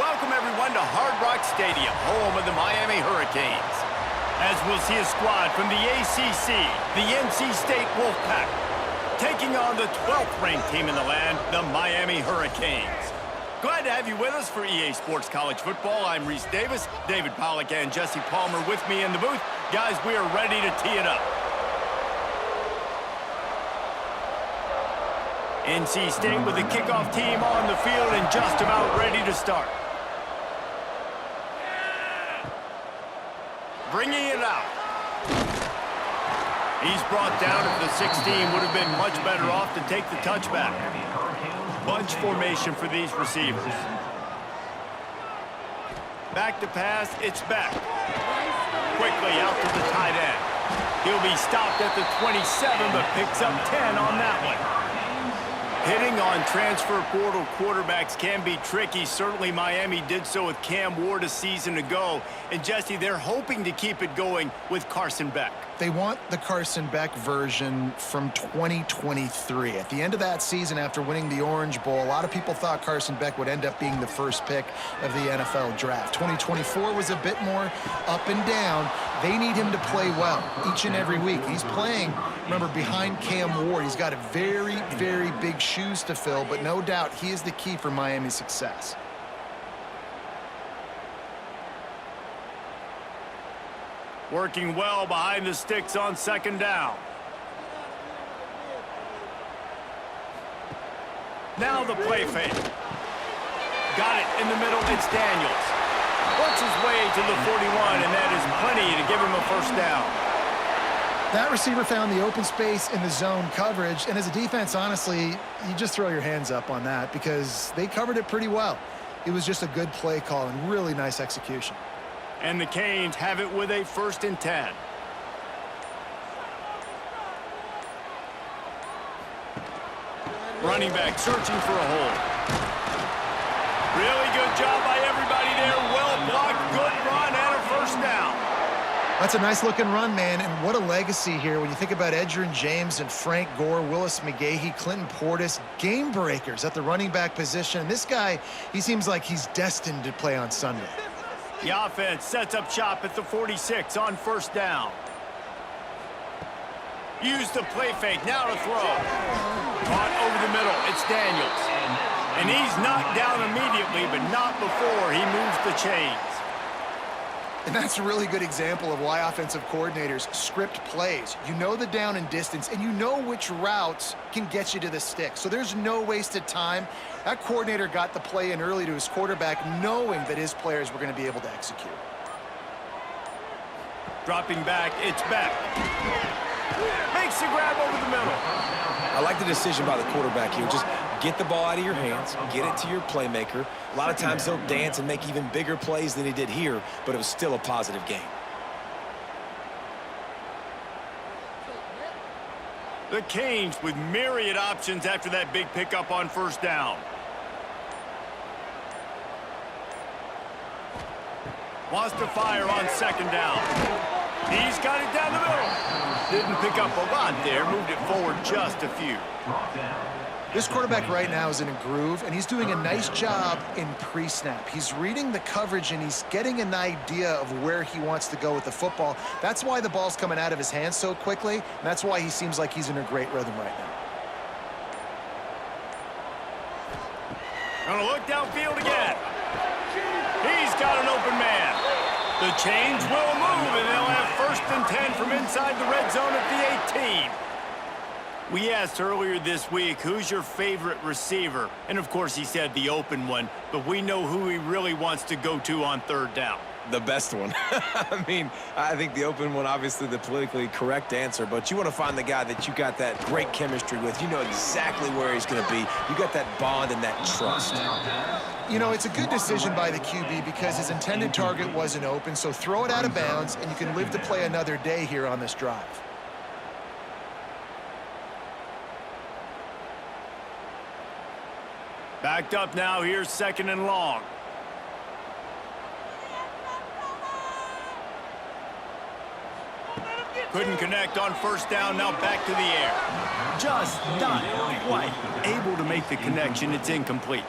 Welcome, everyone, to Hard Rock Stadium, home of the Miami Hurricanes. As we'll see a squad from the ACC, the NC State Wolfpack, taking on the 12th-ranked team in the land, the Miami Hurricanes. Glad to have you with us for EA Sports College Football. I'm Reese Davis, David Pollack, and Jesse Palmer with me in the booth. Guys, we are ready to tee it up. NC State with the kickoff team on the field and just about ready to start. Bringing it out. He's brought down at the 16. Would have been much better off to take the touchback. Bunch formation for these receivers. Back to pass. It's back. Quickly out to the tight end. He'll be stopped at the 27, but picks up 10 on that one. Hitting on transfer portal quarterbacks can be tricky. Certainly Miami did so with Cam Ward a season ago. And Jesse, they're hoping to keep it going with Carson Beck. They want the Carson Beck version from 2023. At the end of that season, after winning the Orange Bowl, a lot of people thought Carson Beck would end up being the first pick of the NFL draft. 2024 was a bit more up and down. They need him to play well each and every week. He's playing, remember, behind Cam Ward. He's got a very, very big shoes to fill, but no doubt he is the key for Miami's success. Working well behind the sticks on second down. Now the play fake. Got it in the middle. It's Daniels. Works his way to the 41, and that is plenty to give him a first down. That receiver found the open space in the zone coverage, and as a defense, honestly, you just throw your hands up on that because they covered it pretty well. It was just a good play call and really nice execution. And the Canes have it with a 1st and 10. Running back searching for a hole. Really good job by everybody there. Well blocked, good run, and a first down. That's a nice-looking run, man, and what a legacy here. When you think about Edgerrin James and Frank Gore, Willis McGahee, Clinton Portis, game breakers at the running back position. This guy, he seems like he's destined to play on Sunday. The offense sets up shop at the 46 on first down. Use the play fake, now to throw. Caught over the middle, it's Daniels. And he's knocked down immediately, but not before he moves the chains. And that's a really good example of why offensive coordinators script plays. You know the down and distance, and you know which routes can get you to the stick. So there's no wasted time. That coordinator got the play in early to his quarterback, knowing that his players were going to be able to execute. Dropping back, it's back. Makes the grab over the middle. I like the decision by the quarterback here. Just get the ball out of your hands, get it to your playmaker. A lot of times he'll dance and make even bigger plays than he did here, but it was still a positive game. The Canes with myriad options after that big pickup on first down. Wants to fire on second down. He's got it down the middle. Didn't pick up a lot there, moved it forward just a few. This quarterback right now is in a groove, and he's doing a nice job in pre-snap. He's reading the coverage, and he's getting an idea of where he wants to go with the football. That's why the ball's coming out of his hands so quickly, and that's why he seems like he's in a great rhythm right now. Gonna look downfield again. He's got an open man. The chains will move, and they'll have 1st and 10 from inside the red zone at the 18. We asked earlier this week, who's your favorite receiver? And, of course, he said the open one, but we know who he really wants to go to on third down. The best one. I mean, I think the open one, obviously the politically correct answer, but you want to find the guy that you got that great chemistry with. You know exactly where he's going to be. You got that bond and that trust. You know, it's a good decision by the QB because his intended target wasn't open, so throw it out of bounds, and you can live to play another day here on this drive. Backed up now, here's 2nd and long. Couldn't connect on first down, now back to the air. Just not quite able to make the connection, it's incomplete.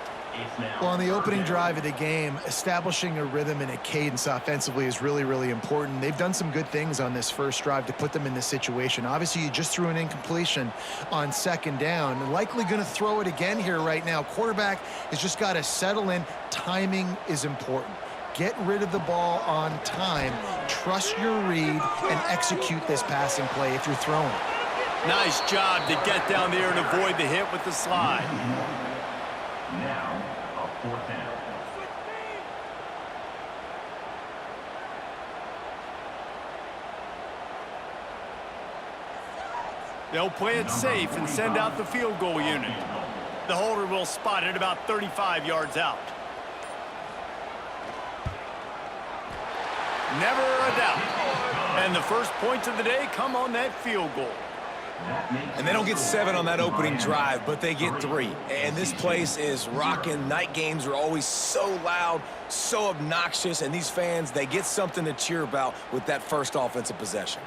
Well, on the opening drive of the game, establishing a rhythm and a cadence offensively is really, really important. They've done some good things on this first drive to put them in this situation. Obviously, you just threw an incompletion on second down. Likely going to throw it again here right now. Quarterback has just got to settle in. Timing is important. Get rid of the ball on time. Trust your read and execute this passing play if you're throwing. Nice job to get down there and avoid the hit with the slide. Now, a 4th down. They'll play it safe and send out the field goal unit. The holder will spot it about 35 yards out. Never a doubt. And the first points of the day come on that field goal. And they don't get 7 on that opening drive, but they get 3. And this place is rocking. Night games are always so loud, so obnoxious, and these fans, they get something to cheer about with that first offensive possession.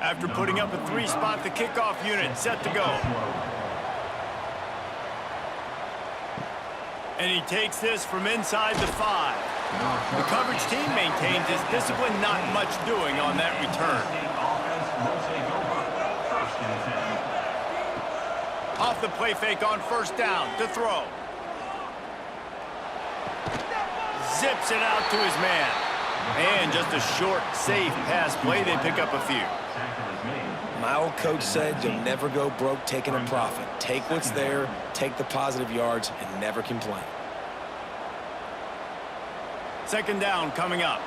After putting up a 3-spot, the kickoff unit set to go. And he takes this from inside the 5. The coverage team maintains his discipline, not much doing on that return. Off the play fake on first down to throw. Zips it out to his man. And just a short, safe pass play. They pick up a few. My old coach said you'll never go broke taking a profit. Take what's there, take the positive yards, and never complain. Second down coming up.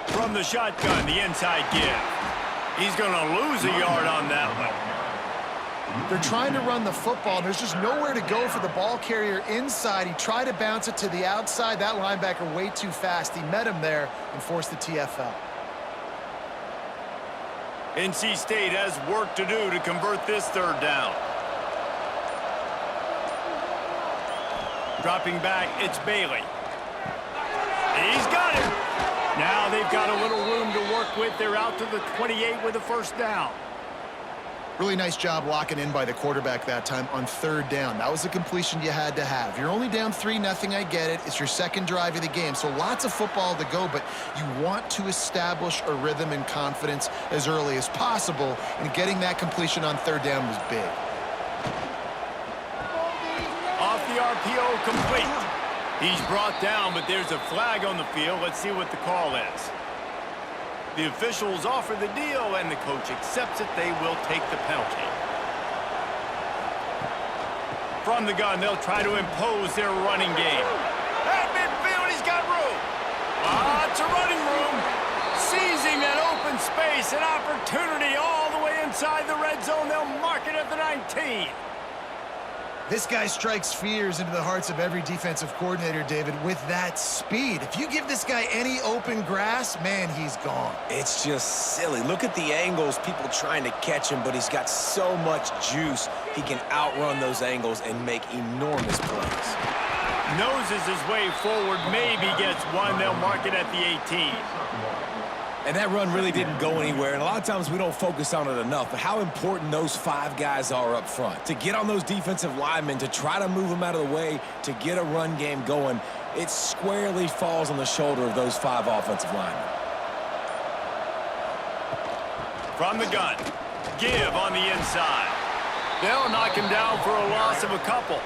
From the shotgun, the inside give. He's going to lose a yard on that one. They're trying to run the football. There's just nowhere to go for the ball carrier inside. He tried to bounce it to the outside. That linebacker way too fast. He met him there and forced the TFL. NC State has work to do to convert this third down. Dropping back, it's Bailey. He's got it. Now they've got a little room to work with. They're out to the 28 with a first down. Really nice job locking in by the quarterback that time on third down. That was the completion you had to have. You're only down 3-0, I get it. It's your second drive of the game, so lots of football to go, but you want to establish a rhythm and confidence as early as possible, and getting that completion on third down was big. Off the RPO, complete. He's brought down, but there's a flag on the field. Let's see what the call is. The officials offer the deal, and the coach accepts it. They will take the penalty. From the gun, they'll try to impose their running game. At midfield, he's got room. Lots of running room. Seizing that open space, an opportunity all the way inside the red zone. They'll mark it at the 19. This guy strikes fears into the hearts of every defensive coordinator, David, with that speed. If you give this guy any open grass, man, he's gone. It's just silly. Look at the angles, people trying to catch him, but he's got so much juice. He can outrun those angles and make enormous plays. Noses his way forward, maybe gets one. They'll mark it at the 18. And that run really didn't go anywhere, and a lot of times we don't focus on it enough, but how important those 5 guys are up front. To get on those defensive linemen, to try to move them out of the way, to get a run game going, it squarely falls on the shoulder of those 5 offensive linemen. From the gun, give on the inside. They'll knock him down for a loss of a couple.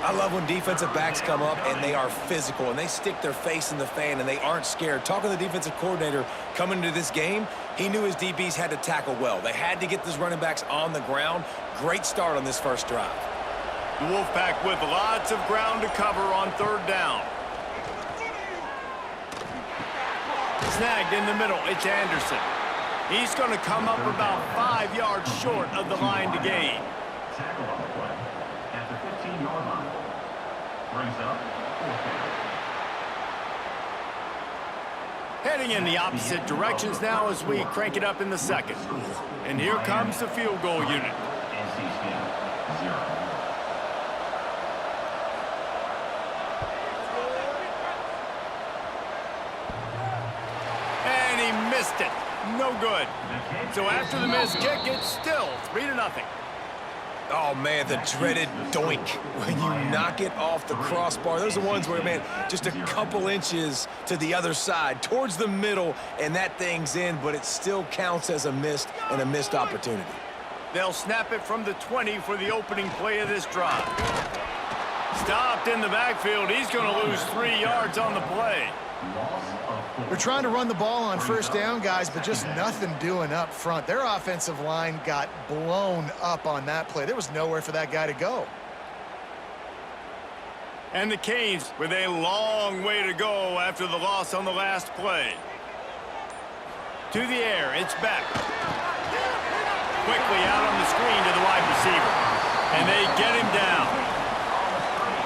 I love when defensive backs come up and they are physical and they stick their face in the fan and they aren't scared. Talking to the defensive coordinator coming into this game, he knew his DBs had to tackle well. They had to get those running backs on the ground. Great start on this first drive. The Wolfpack with lots of ground to cover on third down. Snagged in the middle, it's Anderson. He's going to come up about 5 yards short of the line to gain. Tackle on the play at the 15-yard line. Brings up 4th down. Heading in the opposite directions now as we crank it up in the second. And here comes the field goal unit. NC State 0. missed it. No good. So after the missed kick, it's still 3-0. Oh, man, the dreaded doink when you knock it off the crossbar. Those are ones where, man, just a couple inches to the other side, towards the middle, and that thing's in, but it still counts as a missed opportunity. They'll snap it from the 20 for the opening play of this drive. Stopped in the backfield. He's going to lose 3 yards on the play. They're trying to run the ball on first down, guys, but just nothing doing up front. Their offensive line got blown up on that play. There was nowhere for that guy to go. And the Canes with a long way to go after the loss on the last play. To the air, it's back. Quickly out on the screen to the wide receiver. And they get him down.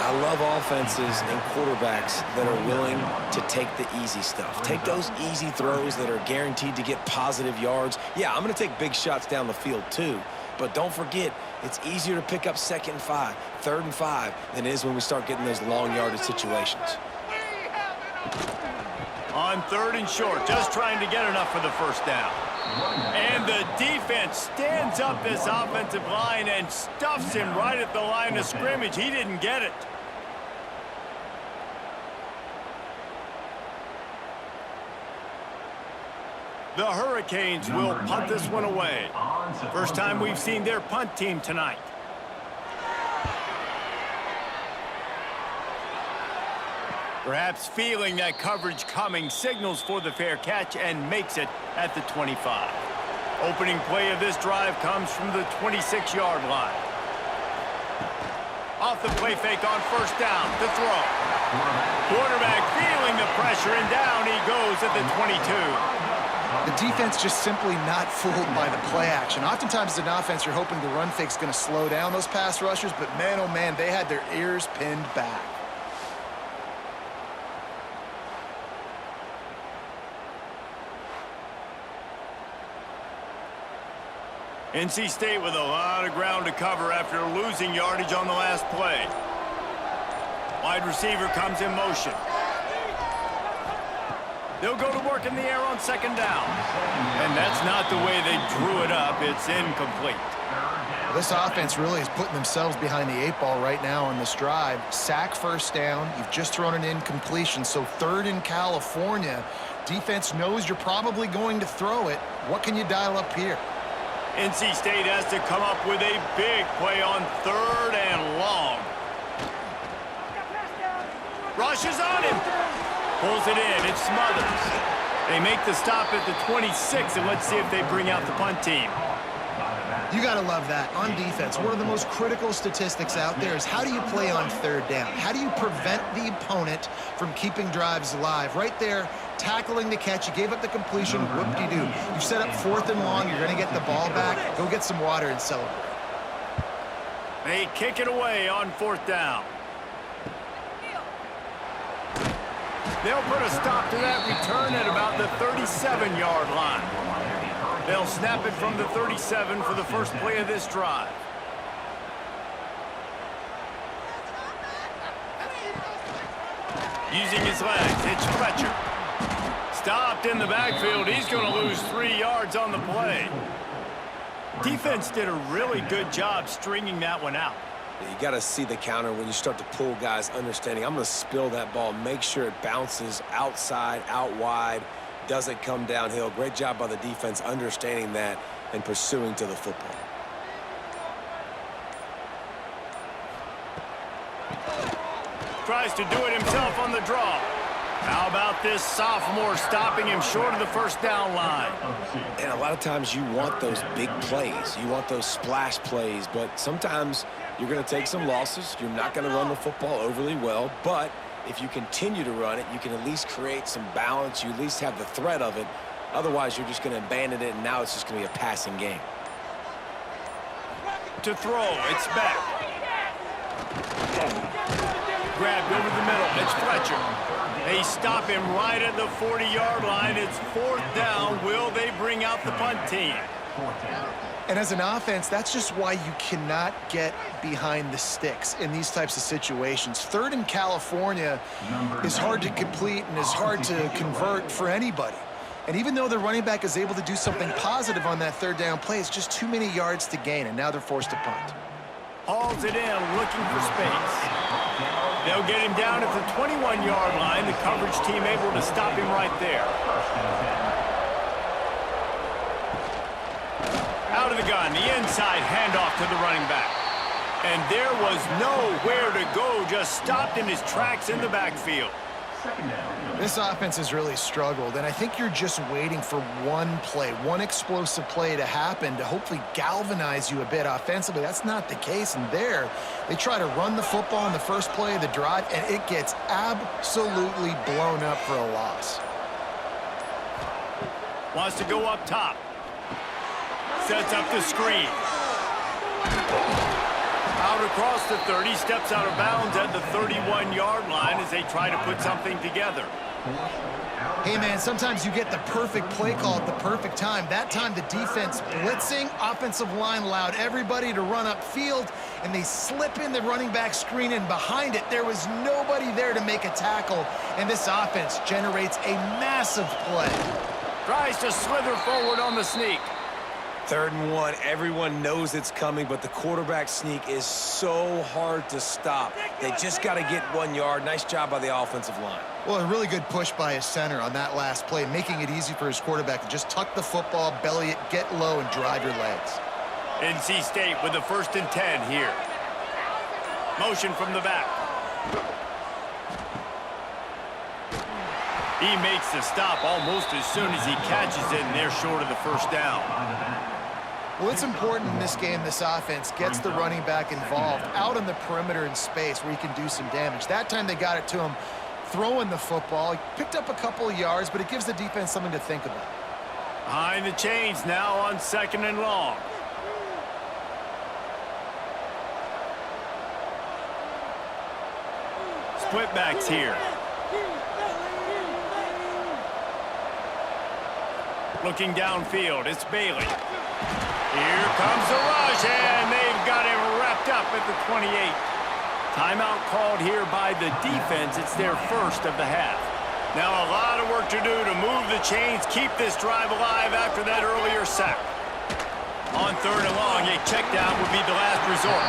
I love offenses and quarterbacks that are willing to take the easy stuff. Take those easy throws that are guaranteed to get positive yards. Yeah, I'm going to take big shots down the field too. But don't forget, it's easier to pick up 2nd and 5, 3rd and 5 than it is when we start getting those long yardage situations. On 3rd and short, just trying to get enough for the first down. And the defense stands up this offensive line and stuffs him right at the line of scrimmage. He didn't get it. The Hurricanes will punt this one away. First time we've seen their punt team tonight. Perhaps feeling that coverage coming, signals for the fair catch and makes it at the 25. Opening play of this drive comes from the 26-yard line. Off the play fake on first down to throw. Quarterback feeling the pressure, and down he goes at the 22. The defense just simply not fooled by the play action. Oftentimes as an offense, you're hoping the run fake's going to slow down those pass rushers, but man, oh man, they had their ears pinned back. NC State with a lot of ground to cover after losing yardage on the last play. Wide receiver comes in motion. They'll go to work in the air on 2nd down. And that's not the way they drew it up. It's incomplete. Well, this offense really is putting themselves behind the 8 ball right now on this drive. Sack first down. You've just thrown an incompletion. So 3rd in California. Defense knows you're probably going to throw it. What can you dial up here? NC State has to come up with a big play on 3rd and long. Rushes on him. Pulls it in. It's Smothers. They make the stop at the 26, and let's see if they bring out the punt team. You got to love that. On defense, one of the most critical statistics out there is how do you play on 3rd down? How do you prevent the opponent from keeping drives alive? Right there, tackling the catch. You gave up the completion. Whoop-de-doo. You've set up 4th and long. You're going to get the ball back. Go get some water and celebrate. They kick it away on 4th down. They'll put a stop to that return at about the 37-yard line. They'll snap it from the 37 for the first play of this drive. Using his legs, it's Fletcher. Stopped in the backfield. He's going to lose 3 yards on the play. Defense did a really good job stringing that one out. You got to see the counter when you start to pull guys, understanding I'm going to spill that ball, make sure it bounces outside, out wide, doesn't come downhill. Great job by the defense understanding that and pursuing to the football. Tries to do it himself on the draw. How about this sophomore stopping him short of the first down line? And a lot of times you want those big plays. You want those splash plays, but sometimes you're going to take some losses. You're not going to run the football overly well, but if you continue to run it, you can at least create some balance. You at least have the threat of it. Otherwise, you're just going to abandon it, and now it's just going to be a passing game. To throw, it's back. Grabbed over the middle, it's Fletcher. They stop him right at the 40-yard line. It's 4th down. Will they bring out the punt team? And as an offense, that's just why you cannot get behind the sticks in these types of situations. 3rd in California is hard to complete and is hard to convert for anybody. And even though the running back is able to do something positive on that third down play, it's just too many yards to gain, and now they're forced to punt. Hauls it in, looking for space. They'll get him down at the 21-yard line. The coverage team able to stop him right there. Out of the gun, the inside handoff to the running back. And there was nowhere to go, just stopped in his tracks in the backfield. This offense has really struggled, and I think you're just waiting for one play, one explosive play to happen to hopefully galvanize you a bit offensively. That's not the case, and there, they try to run the football in the first play of the drive, and it gets absolutely blown up for a loss. Wants to go up top. Sets up the screen. Out across the 30, steps out of bounds at the 31-yard line as they try to put something together. Hey, man, sometimes you get the perfect play call at the perfect time. That time the defense blitzing, offensive line allowed everybody to run upfield, and they slip in the running back screen, and behind it, there was nobody there to make a tackle, and this offense generates a massive play. Tries to slither forward on the sneak. 3rd and 1, everyone knows it's coming, but the quarterback sneak is so hard to stop. They just got to get 1 yard. Nice job by the offensive line. Well, a really good push by his center on that last play, making it easy for his quarterback to just tuck the football, belly it, get low, and drive your legs. NC State with the 1st and 10 here. Motion from the back. He makes the stop almost as soon as he catches it, and they're short of the 1st down. Well, it's important in this game this offense gets the running back involved out on the perimeter in space where he can do some damage. That time they got it to him throwing the football. He picked up a couple of yards, but it gives the defense something to think about. Behind the chains now on 2nd and long. Split backs here. Looking downfield, it's Bailey. Here comes the rush, and they've got him wrapped up at the 28. Timeout called here by the defense. It's their 1st of the half. Now a lot of work to do to move the chains, keep this drive alive after that earlier sack. On 3rd and long, a check down would be the last resort.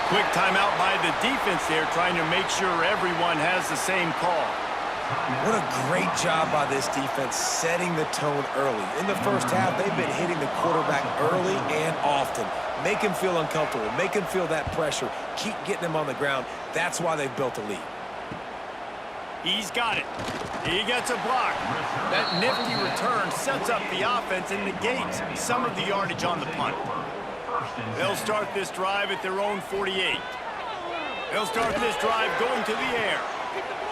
Quick timeout by the defense there, trying to make sure everyone has the same call. What a great job by this defense setting the tone early. In the 1st half, they've been hitting the quarterback early and often. Make him feel uncomfortable. Make him feel that pressure. Keep getting him on the ground. That's why they've built a lead. He's got it. He gets a block. That nifty return sets up the offense and negates some of the yardage on the punt. They'll start this drive at their own 48. They'll start this drive going to the air.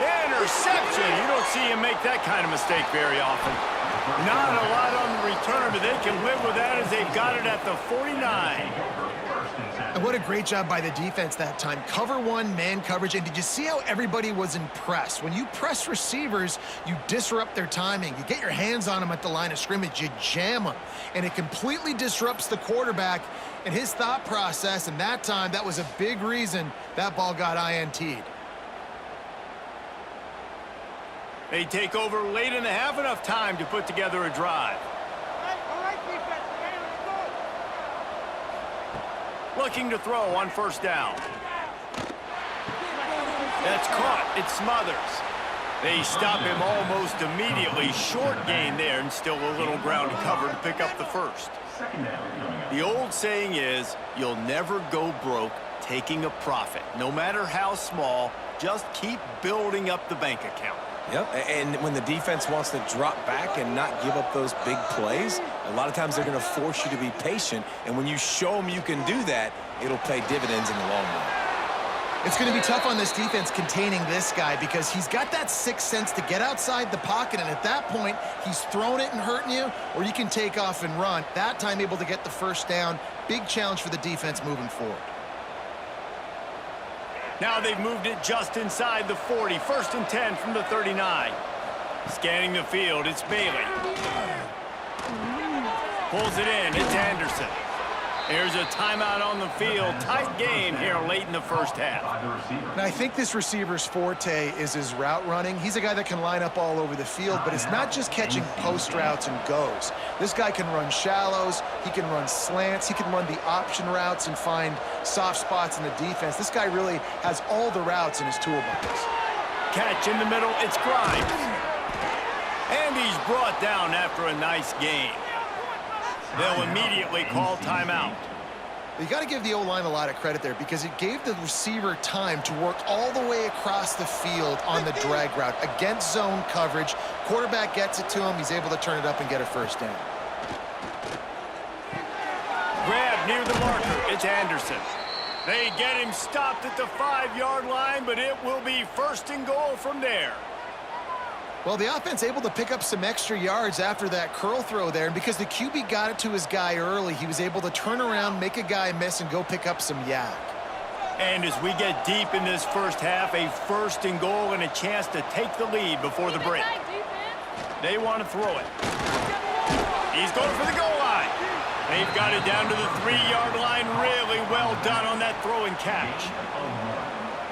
Interception! You don't see him make that kind of mistake very often. Not a lot on the return, but they can live with that as they've got it at the 49. And what a great job by the defense that time. Cover 1, man coverage, and did you see how everybody was impressed? When you press receivers, you disrupt their timing. You get your hands on them at the line of scrimmage, you jam them, and it completely disrupts the quarterback and his thought process, and that time, that was a big reason that ball got INT'd. They take over late in the half, enough time to put together a drive. Looking to throw on 1st down. That's caught. It smothers. They stop him almost immediately. Short gain there, and still a little ground to cover to pick up the 1st. The old saying is, you'll never go broke taking a profit. No matter how small, just keep building up the bank account. Yep, and when the defense wants to drop back and not give up those big plays, a lot of times they're going to force you to be patient, and when you show them you can do that, it'll pay dividends in the long run. It's going to be tough on this defense containing this guy because he's got that 6th sense to get outside the pocket, and at that point, he's throwing it and hurting you, or you can take off and run. That time able to get the 1st down. Big challenge for the defense moving forward. Now they've moved it just inside the 40. 1st and 10 from the 39. Scanning the field, it's Bailey. Pulls it in, it's Anderson. Here's a timeout on the field. Tight game here late in the first half. And I think this receiver's forte is his route running. He's a guy that can line up all over the field, but it's not just catching post routes and goes. This guy can run shallows. He can run slants. He can run the option routes and find soft spots in the defense. This guy really has all the routes in his toolbox. Catch in the middle. It's Grimes. And he's brought down after a nice gain. They'll immediately call timeout. You got to give the O-line a lot of credit there because it gave the receiver time to work all the way across the field on the drag route against zone coverage. Quarterback gets it to him. He's able to turn it up and get a first down. Grab near the marker. It's Anderson. They get him stopped at the 5-yard line, but it will be first and goal from there. Well, the offense able to pick up some extra yards after that curl throw there, and because the QB got it to his guy early, he was able to turn around, make a guy miss, and go pick up some yak. And as we get deep in this first half, a first and goal and a chance to take the lead before the break. They want to throw it. He's going for the goal line. They've got it down to the 3-yard line. Really well done on that throw and catch.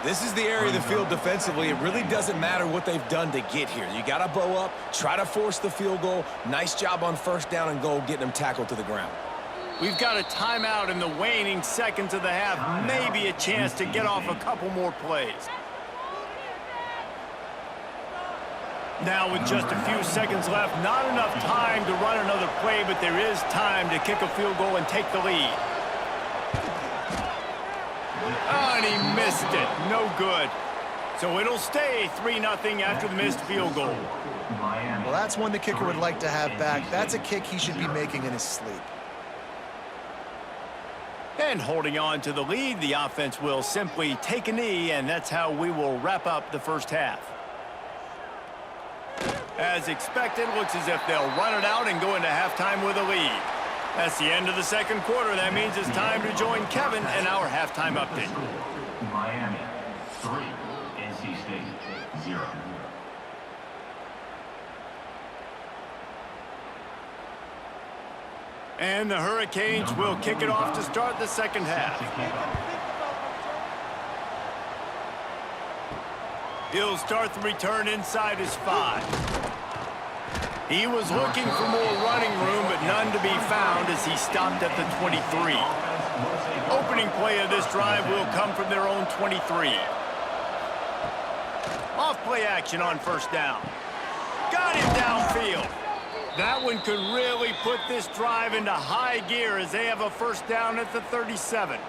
This is the area of the field defensively. It really doesn't matter what they've done to get here. You got to bow up, try to force the field goal. Nice job on first down and goal, getting them tackled to the ground. We've got a timeout in the waning seconds of the half. Maybe a chance to get off a couple more plays. Now with just a few seconds left, not enough time to run another play, but there is time to kick a field goal and take the lead. Oh, and he missed it. No good. So it'll stay 3-0 after the missed field goal. Well, that's one the kicker would like to have back. That's a kick he should be making in his sleep. And holding on to the lead, the offense will simply take a knee, and that's how we will wrap up the first half. As expected, looks as if they'll run it out and go into halftime with a lead. That's the end of the second quarter. That means it's time to join Kevin in our halftime update. Miami 3, NC State 0. And the Hurricanes will kick it off to start the second half. He'll start the return inside his 5. He was looking for more running room, but none to be found as he stopped at the 23. Opening play of this drive will come from their own 23. Off play action on first down. Got him downfield. That one could really put this drive into high gear as they have a first down at the 37.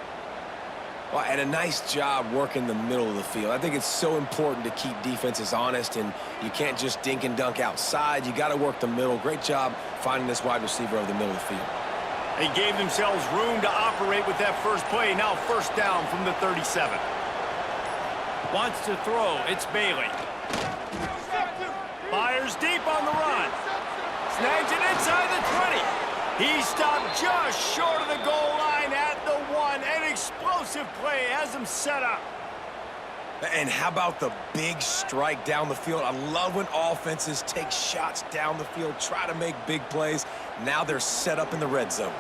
Well, and a nice job working the middle of the field. I think it's so important to keep defenses honest, and you can't just dink and dunk outside. You got to work the middle. Great job finding this wide receiver over the middle of the field. They gave themselves room to operate with that first play. Now first down from the 37. Wants to throw. It's Bailey. Fires deep on the run. Snags it inside the 20. He stopped just short of the goal line at the 1. An explosive play has him set up. And how about the big strike down the field? I love when offenses take shots down the field, try to make big plays. Now they're set up in the red zone.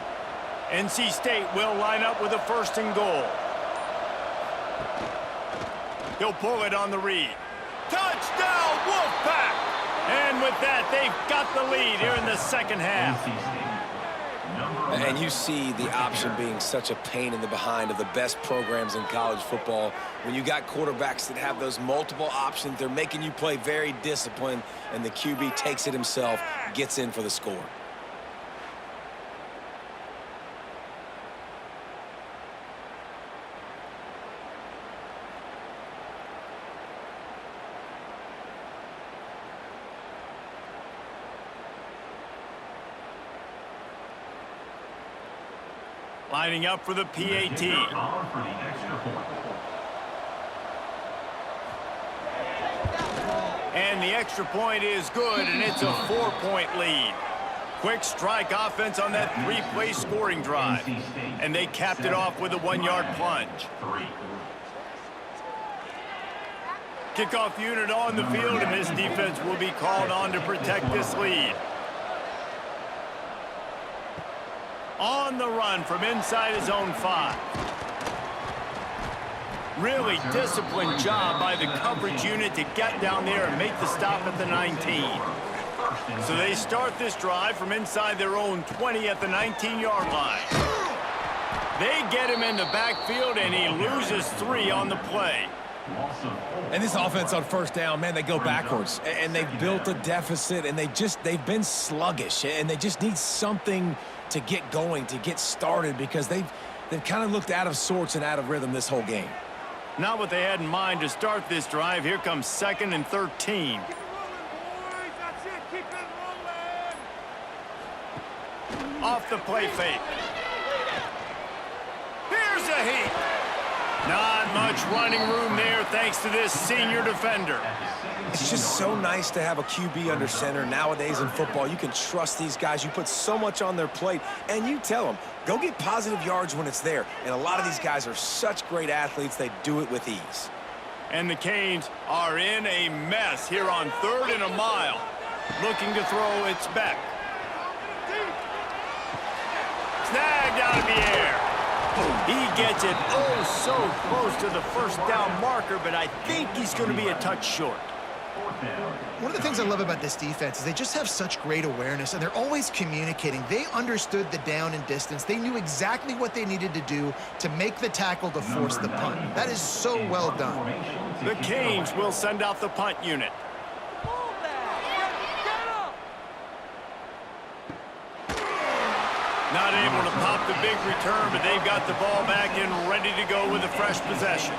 NC State will line up with a first and goal. He'll pull it on the read. Touchdown, Wolfpack! And with that, they've got the lead here in the second half. And you see the option being such a pain in the behind of the best programs in college football. When you got quarterbacks that have those multiple options, they're making you play very disciplined, and the QB takes it himself, gets in for the score. Lining up for the PAT. And the extra point is good, and it's a 4-point lead. Quick strike offense on that 3-play scoring drive. And they capped it off with a 1-yard plunge. Kickoff unit on the field, and this defense will be called on to protect this lead. On the run from inside his own 5. Really disciplined job by the coverage unit to get down there and make the stop at the 19. So they start this drive from inside their own 20 at the 19-yard line. They get him in the backfield, and he loses 3 on the play. And this offense on first down, man, they go backwards. And they've built a deficit, and they've been sluggish. And they just need something to get going, to get started, because they've kind of looked out of sorts and out of rhythm this whole game. Not what they had in mind to start this drive. Here comes 2nd and 13. Off the play fake. Here's a heap. Not much running room there thanks to this senior defender. It's just so nice to have a QB under center nowadays in football. You can trust these guys. You put so much on their plate, and you tell them, go get positive yards when it's there. And a lot of these guys are such great athletes, they do it with ease. And the Canes are in a mess here on 3rd and a mile. Looking to throw, it's Beck. Snagged out of the air. He gets it so close to the first down marker, but I think he's going to be a touch short. One of the things I love about this defense is they just have such great awareness, and they're always communicating. They understood the down and distance. They knew exactly what they needed to do to make the tackle to force the punt. That is so well done. The Canes will send out the punt unit. Not able to pop the big return, but they've got the ball back and ready to go with a fresh possession.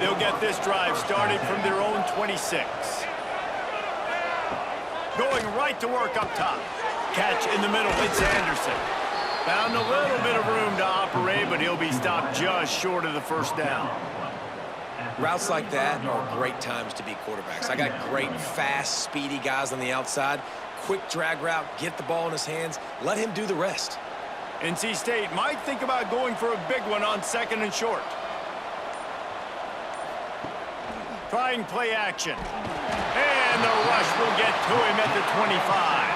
They'll get this drive started from their own 26. Going right to work up top. Catch in the middle, it's Anderson. Found a little bit of room to operate, but he'll be stopped just short of the first down. Routes like that are great times to be quarterbacks. I got great, fast, speedy guys on the outside. Quick drag route, get the ball in his hands, let him do the rest. NC State might think about going for a big one on 2nd and short. Trying play action. And the rush will get to him at the 25.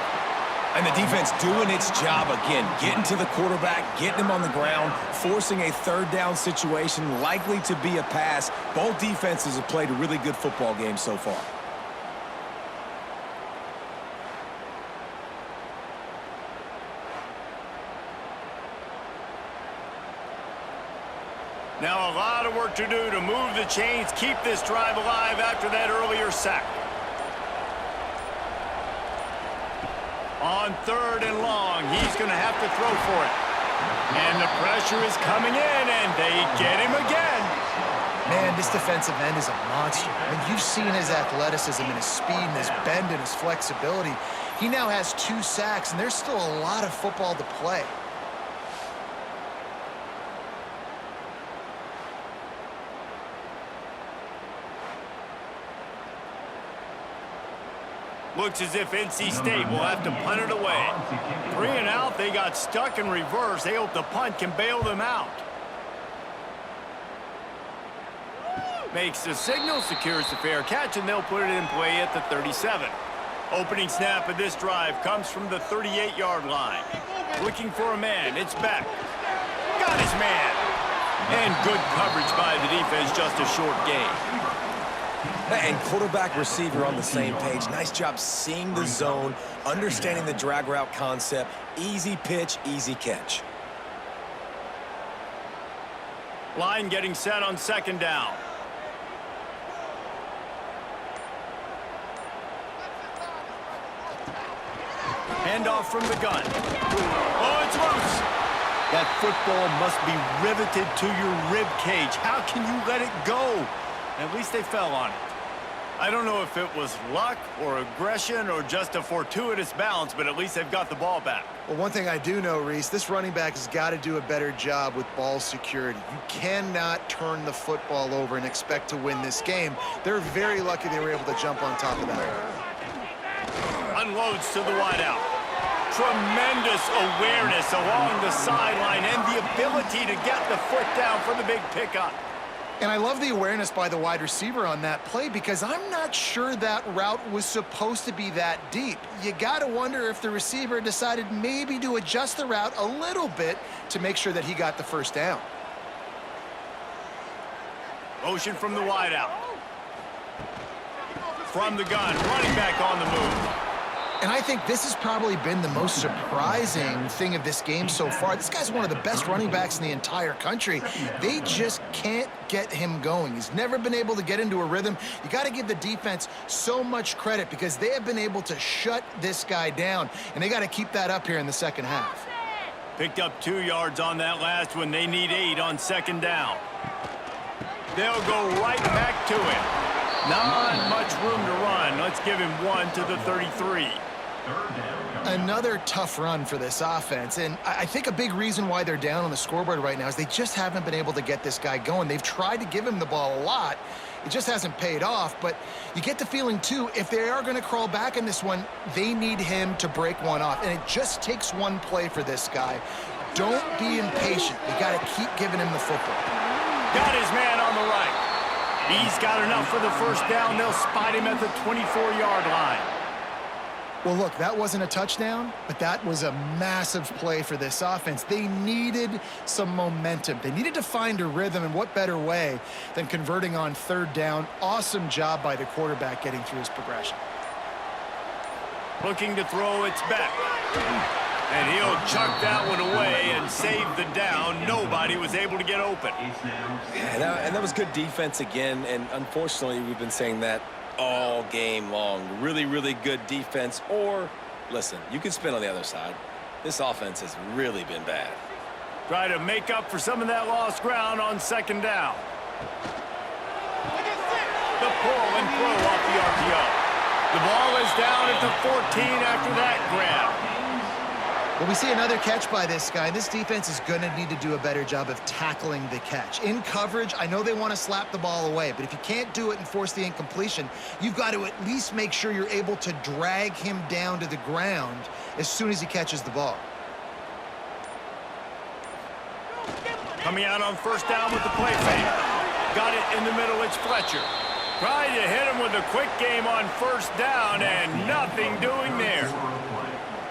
And the defense doing its job again, getting to the quarterback, getting him on the ground, forcing a 3rd down situation, likely to be a pass. Both defenses have played a really good football game so far. Now a lot of work to do to move the chains, keep this drive alive after that earlier sack. On 3rd and long, he's going to have to throw for it. And the pressure is coming in, and they get him again. Man, this defensive end is a monster. I mean, you've seen his athleticism and his speed and his bend and his flexibility. He now has 2 sacks, and there's still a lot of football to play. Looks as if NC State will have to punt it away. 3 and out, they got stuck in reverse. They hope the punt can bail them out. Makes the signal, secures the fair catch, and they'll put it in play at the 37. Opening snap of this drive comes from the 38-yard line. Looking for a man, it's Beck. Got his man. And good coverage by the defense, just a short gain. And quarterback receiver on the same page. Nice job seeing the zone, understanding the drag route concept. Easy pitch, easy catch. Line getting set on 2nd down. Handoff from the gun. Oh, it's loose. That football must be riveted to your rib cage. How can you let it go? At least they fell on it. I don't know if it was luck or aggression or just a fortuitous bounce, but at least they've got the ball back. Well, one thing I do know, Reese, this running back has got to do a better job with ball security. You cannot turn the football over and expect to win this game. They're very lucky they were able to jump on top of that. Unloads to the wideout. Tremendous awareness along the sideline and the ability to get the foot down for the big pickup. And I love the awareness by the wide receiver on that play because I'm not sure that route was supposed to be that deep. You got to wonder if the receiver decided maybe to adjust the route a little bit to make sure that he got the first down. Motion from the wideout. From the gun, running back on the move. And I think this has probably been the most surprising thing of this game so far. This guy's one of the best running backs in the entire country. They just can't get him going. He's never been able to get into a rhythm. You got to give the defense so much credit because they have been able to shut this guy down, and they got to keep that up here in the second half. Picked up 2 yards on that last one. They need 8 on second down. They'll go right back to him. Not much room to run. Let's give him 1 to the 33. Another tough run for this offense, and I think a big reason why they're down on the scoreboard right now is they just haven't been able to get this guy going. They've tried to give him the ball a lot. It just hasn't paid off, but you get the feeling, too, if they are going to crawl back in this one, they need him to break one off, and it just takes one play for this guy. Don't be impatient. You got to keep giving him the football. Got his man on the right. He's got enough for the first down. They'll spot him at the 24-yard line. Well, look, that wasn't a touchdown, but that was a massive play for this offense. They needed some momentum. They needed to find a rhythm, and what better way than converting on third down. Awesome job by the quarterback getting through his progression. Looking to throw, it's back. And he'll chuck that one away and save the down. Nobody was able to get open. Yeah, and that was good defense again, and unfortunately, we've been saying that all game long. Really, really good defense. Or, listen, you can spin on the other side. This offense has really been bad. Try to make up for some of that lost ground on second down. The pull and throw off the RPO. The ball is down at the 14 after that grab. Well, we see another catch by this guy. This defense is going to need to do a better job of tackling the catch. In coverage, I know they want to slap the ball away, but if you can't do it and force the incompletion, you've got to at least make sure you're able to drag him down to the ground as soon as he catches the ball. Coming out on first down with the play fake. Got it in the middle, it's Fletcher. Trying to hit him with a quick game on first down, and nothing doing there.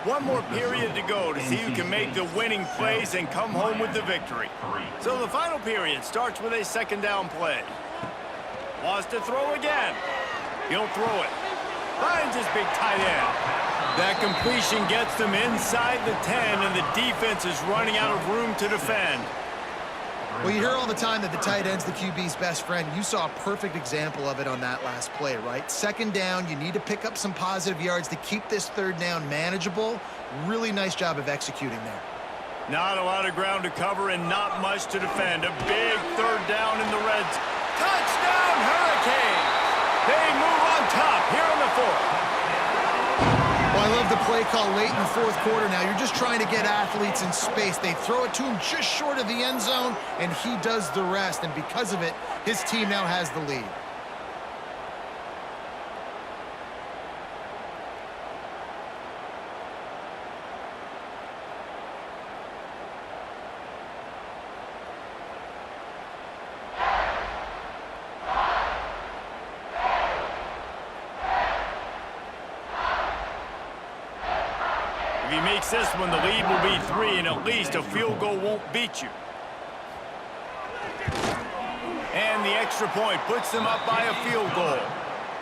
One more period to go to see who can make the winning plays and come home with the victory. So the final period starts with a second down play. Wants to throw again. He'll throw it. Finds his big tight end. That completion gets them inside the 10, and the defense is running out of room to defend. Well, you hear all the time that the tight end's the QB's best friend. You saw a perfect example of it on that last play, right? Second down, you need to pick up some positive yards to keep this third down manageable. Really nice job of executing there. Not a lot of ground to cover and not much to defend. A big third down in the red zone. Touchdown, Hurricanes! They move on top here in the fourth. Well, I love the play call late in the fourth quarter now. You're just trying to get athletes in space. They throw it to him just short of the end zone, and he does the rest. And because of it, his team now has the lead. If he makes this one, the lead will be 3, and at least a field goal won't beat you. And the extra point puts them up by a field goal.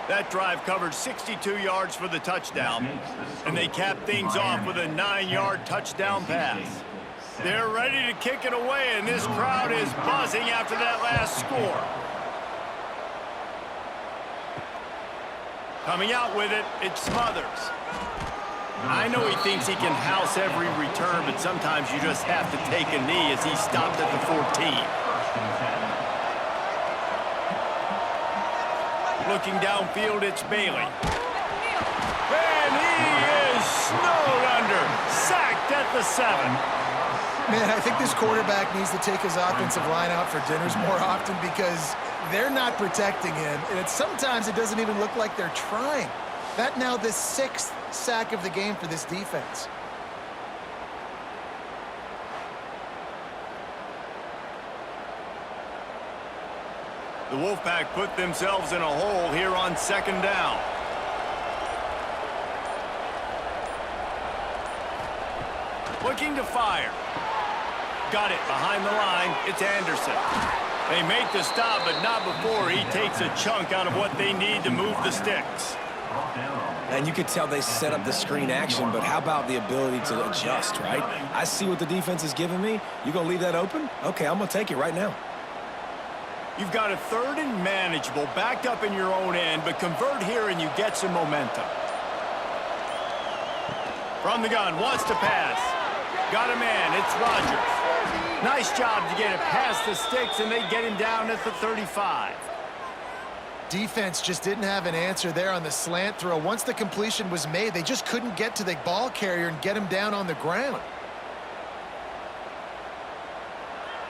That drive covered 62 yards for the touchdown, and they cap things off with a 9-yard touchdown pass. They're ready to kick it away, and this crowd is buzzing after that last score. Coming out with it, it's Smothers. I know he thinks he can house every return, but sometimes you just have to take a knee as he stopped at the 14. Looking downfield, it's Bailey. And he is snowed under, sacked at the 7. Man, I think this quarterback needs to take his offensive line out for dinners more often because they're not protecting him. And sometimes it doesn't even look like they're trying. That now the 6th sack of the game for this defense. The Wolfpack put themselves in a hole here on second down. Looking to fire. Got it behind the line. It's Anderson. They make the stop, but not before he takes a chunk out of what they need to move the sticks. And you could tell they set up the screen action, but how about the ability to adjust, right? I see what the defense is giving me. You gonna leave that open? Okay, I'm gonna take it right now. You've got a third and manageable, backed up in your own end, but convert here and you get some momentum. From the gun, wants to pass. Got a man, it's Rodgers. Nice job to get it past the sticks, and they get him down at the 35. Defense just didn't have an answer there on the slant throw. Once the completion was made, they just couldn't get to the ball carrier and get him down on the ground.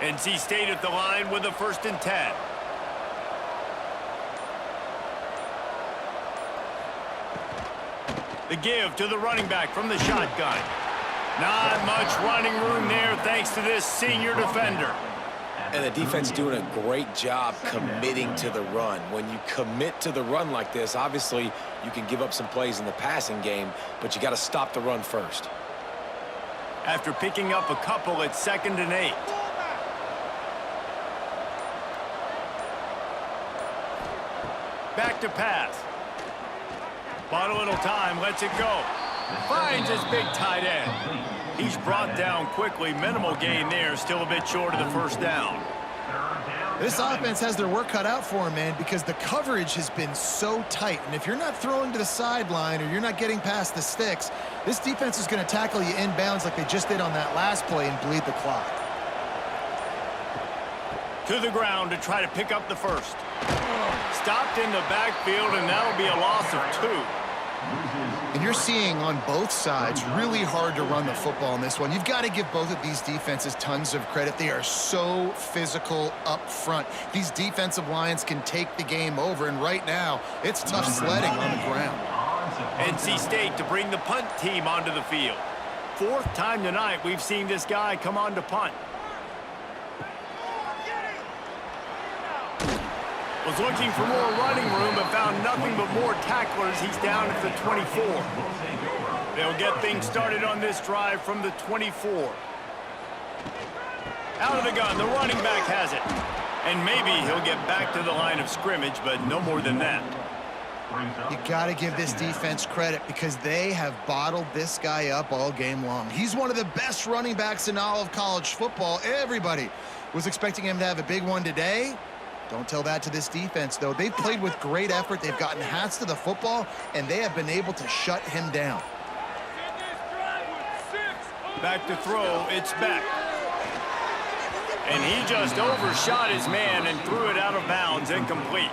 NC State at the line with a 1st and 10. The give to the running back from the shotgun. Not much running room there thanks to this senior defender. And the defense doing a great job committing to the run. When you commit to the run like this, obviously you can give up some plays in the passing game, but you got to stop the run first. After picking up a couple at 2nd and 8. Back to pass. Bought a little time, lets it go. Finds his big tight end. He's brought down quickly. Minimal gain there, still a bit short of the 1st down. This offense has their work cut out for them, man, because the coverage has been so tight. And if you're not throwing to the sideline or you're not getting past the sticks, this defense is going to tackle you inbounds like they just did on that last play and bleed the clock. To the ground to try to pick up the 1st. Stopped in the backfield, and that'll be a loss of 2. And you're seeing on both sides really hard to run the football in this one. You've got to give both of these defenses tons of credit. They are so physical up front. These defensive lines can take the game over, and right now it's tough sledding on the ground. NC State to bring the punt team onto the field. 4th time tonight we've seen this guy come on to punt. Was looking for more running room but found nothing but more tacklers. He's down at the 24. They'll get things started on this drive from the 24. Out of the gun, the running back has it. And maybe he'll get back to the line of scrimmage, but no more than that. You got to give this defense credit because they have bottled this guy up all game long. He's one of the best running backs in all of college football. Everybody was expecting him to have a big one today. Don't tell that to this defense, though. They've played with great effort. They've gotten hats to the football, and they have been able to shut him down. Back to throw, it's Beck. And he just overshot his man and threw it out of bounds, incomplete.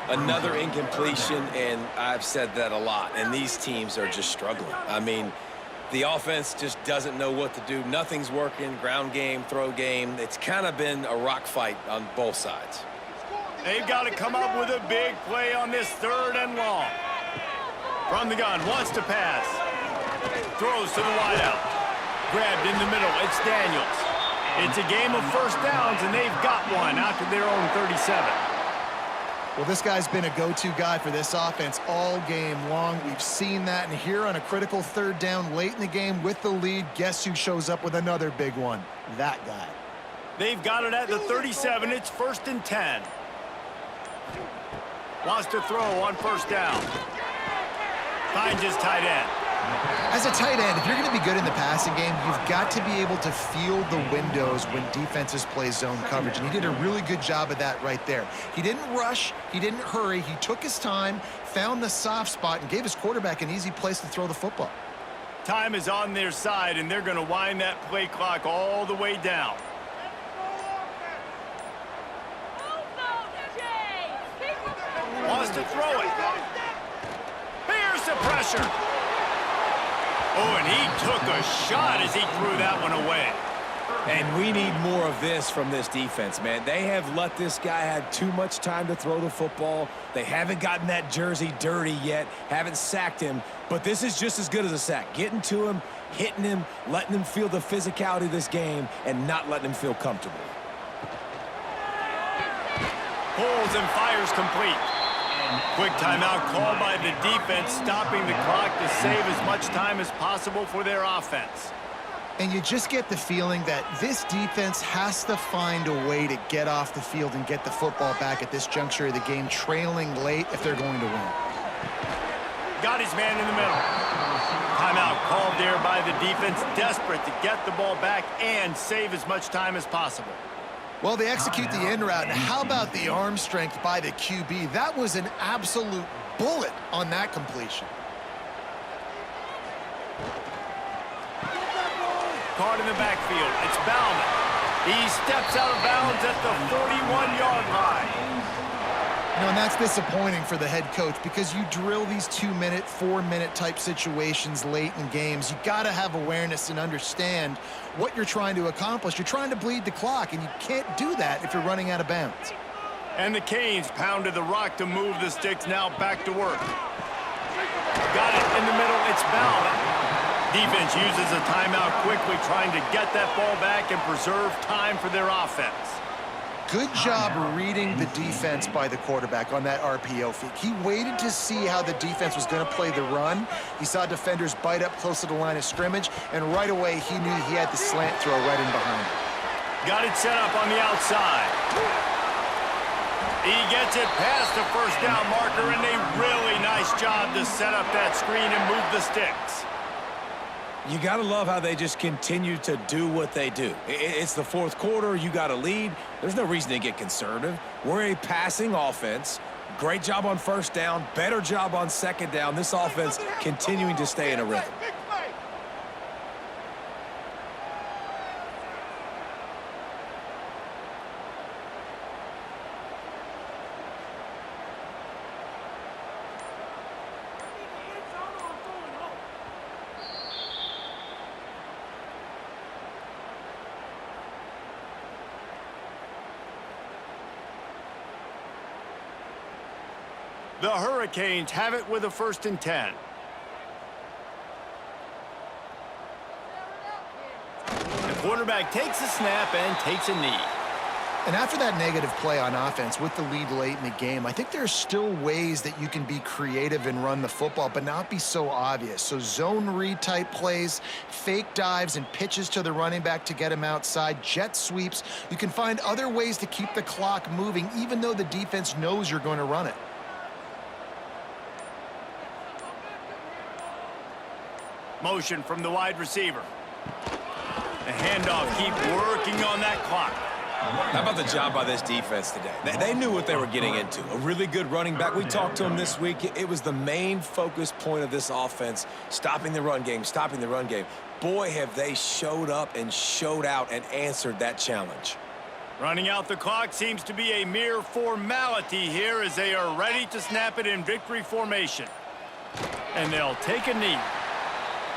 Another incompletion, and I've said that a lot, and these teams are just struggling. I mean, the offense just doesn't know what to do. Nothing's working, ground game, throw game. It's kind of been a rock fight on both sides. They've got to come up with a big play on this 3rd and long. From the gun, wants to pass. Throws to the wideout. Grabbed in the middle, it's Daniels. It's a game of 1st downs, and they've got one out to their own 37. Well, this guy's been a go-to guy for this offense all game long. We've seen that, and here on a critical 3rd down late in the game with the lead, guess who shows up with another big one? That guy. They've got it at the 37. It's 1st and 10. Wants to throw on 1st down. Finds his tight end. As a tight end, if you're going to be good in the passing game, you've got to be able to field the windows when defenses play zone coverage, and he did a really good job of that right there. He didn't rush, he didn't hurry, he took his time, found the soft spot, and gave his quarterback an easy place to throw the football. Time is on their side, and they're going to wind that play clock all the way down. Wants to throw it. Here's the pressure. Oh, and he took a shot as he threw that one away. And we need more of this from this defense, man. They have let this guy have too much time to throw the football. They haven't gotten that jersey dirty yet, haven't sacked him, but this is just as good as a sack. Getting to him, hitting him, letting him feel the physicality of this game, and not letting him feel comfortable. pulls and fires complete. Quick timeout called by the defense, stopping the clock to save as much time as possible for their offense. And you just get the feeling that this defense has to find a way to get off the field and get the football back at this juncture of the game, trailing late if they're going to win. Got his man in the middle. Timeout called there by the defense, desperate to get the ball back and save as much time as possible. Well, they execute the in route, and how about the arm strength by the QB? That was an absolute bullet on that completion. Caught in the backfield. It's Bauman. He steps out of bounds at the 41-yard line. You know, and that's disappointing for the head coach because you drill these 2-minute, 4-minute type situations late in games. You got to have awareness and understand what you're trying to accomplish. You're trying to bleed the clock, and you can't do that if you're running out of bounds. And the Canes pounded the rock to move the sticks, now back to work. Got it in the middle. It's Bauman. Defense uses a timeout quickly, trying to get that ball back and preserve time for their offense. Good job reading the defense by the quarterback on that RPO feed. He waited to see how the defense was going to play the run. He saw defenders bite up close to the line of scrimmage, and right away he knew he had the slant throw right in behind him. Got it set up on the outside. He gets it past the first down marker, and a really nice job to set up that screen and move the sticks. You got to love how they just continue to do what they do. It's the fourth quarter. You got a lead. There's no reason to get conservative. We're a passing offense. Great job on first down. Better job on second down. This offense continuing to stay in a rhythm. The Hurricanes have it with a 1st and 10. The quarterback takes a snap and takes a knee. And after that negative play on offense with the lead late in the game, I think there's still ways that you can be creative and run the football, but not be so obvious. So zone read type plays, fake dives and pitches to the running back to get him outside, jet sweeps. You can find other ways to keep the clock moving, even though the defense knows you're going to run it. Motion from the wide receiver. The handoff, keep working on that clock. How about the job by this defense today? They knew what they were getting into. A really good running back. We talked to him this week. It was the main focus point of this offense, stopping the run game, stopping the run game. Boy, have they showed up and showed out and answered that challenge. Running out the clock seems to be a mere formality here as they are ready to snap it in victory formation. And they'll take a knee.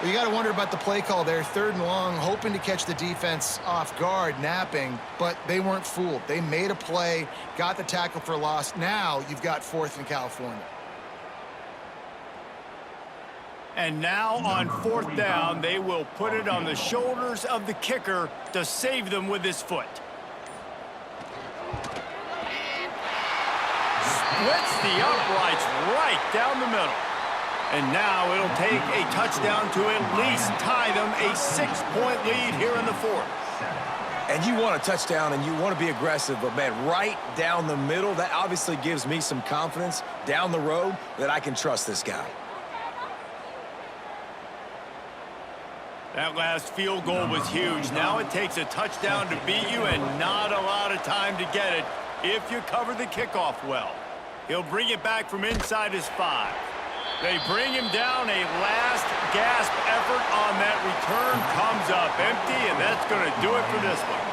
Well, you got to wonder about the play call there. 3rd and long, hoping to catch the defense off guard, napping, but they weren't fooled. They made a play, got the tackle for loss. Now you've got 4th in California. And now on 4th down, they will put it on the shoulders of the kicker to save them with his foot. Splits the uprights right down the middle. And now it'll take a touchdown to at least tie them a 6-point lead here in the 4th. And you want a touchdown and you want to be aggressive, but, man, right down the middle, that obviously gives me some confidence down the road that I can trust this guy. That last field goal was huge. Now it takes a touchdown to beat you and not a lot of time to get it if you cover the kickoff well. He'll bring it back from inside his 5. They bring him down. A last gasp effort on that return comes up empty, and that's going to do it for this one.